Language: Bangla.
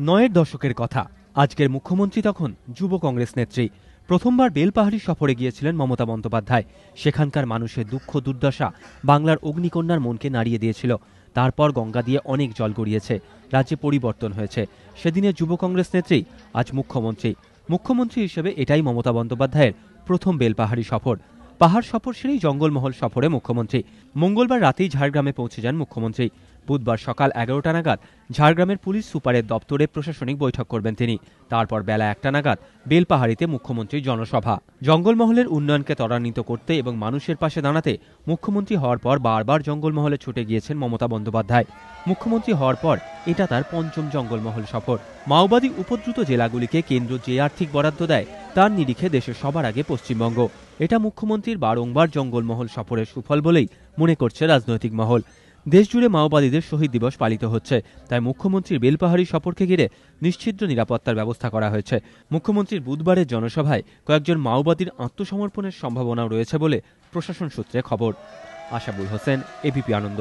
নয়ের দশকের কথা। আজকের মুখ্যমন্ত্রী তখন যুব কংগ্রেস নেত্রী। প্রথমবার বেলপাহাড়ি সফরে গিয়েছিলেন মমতা বন্দ্যোপাধ্যায়। সেখানকার মানুষের দুঃখ দুর্দশা বাংলার অগ্নিকন্যার মনকে নাড়িয়ে দিয়েছিল। তারপর গঙ্গা দিয়ে অনেক জল গড়িয়েছে, রাজ্যে পরিবর্তন হয়েছে। সেদিনে যুব কংগ্রেস নেত্রী, আজ মুখ্যমন্ত্রী হিসেবে এটাই মমতা বন্দ্যোপাধ্যায়ের প্রথম বেলপাহাড়ি সফর। পাহাড় সফর সেরেই জঙ্গলমহল সফরে মুখ্যমন্ত্রী। মঙ্গলবার রাতেই ঝাড়গ্রামে পৌঁছে যান মুখ্যমন্ত্রী। বুধবার সকাল 11টা নাগাদ ঝাড়গ্রামের পুলিশ সুপারের দপ্তরে প্রশাসনিক বৈঠক করবেন তিনি। তারপর বেলা 1টা নাগাদ বেলপাহাড়িতে মুখ্যমন্ত্রীর জনসভা। জঙ্গলমহলের উন্নয়নকে ত্বরান্বিত করতে এবং মানুষের পাশে দাঁড়াতে মুখ্যমন্ত্রী হওয়ার পর বারবার জঙ্গলমহলে ছুটে গিয়েছেন মমতা বন্দ্যোপাধ্যায়। মুখ্যমন্ত্রী হওয়ার পর এটা তার পঞ্চম জঙ্গলমহল সফর। মাওবাদী উপদ্রুত জেলাগুলিকে কেন্দ্র যে আর্থিক বরাদ্দ দেয় তার নিরিখে দেশের সবার আগে পশ্চিমবঙ্গ। এটা মুখ্যমন্ত্রীর বারংবার জঙ্গলমহল সফরের সুফল বলেই মনে করছে রাজনৈতিক মহল। দেশজুড়ে মাওবাদীদের শহীদ দিবস পালিত হচ্ছে, তাই মুখ্যমন্ত্রীর বেলপাহাড়ি সফরকে ঘিরে নিশ্ছিদ্র নিরাপত্তার ব্যবস্থা করা হয়েছে। মুখ্যমন্ত্রীর বুধবারের জনসভায় কয়েকজন মাওবাদীর আত্মসমর্পণের সম্ভাবনাও রয়েছে বলে প্রশাসন সূত্রে খবর। আশাবুল হোসেন, এবিপি আনন্দ।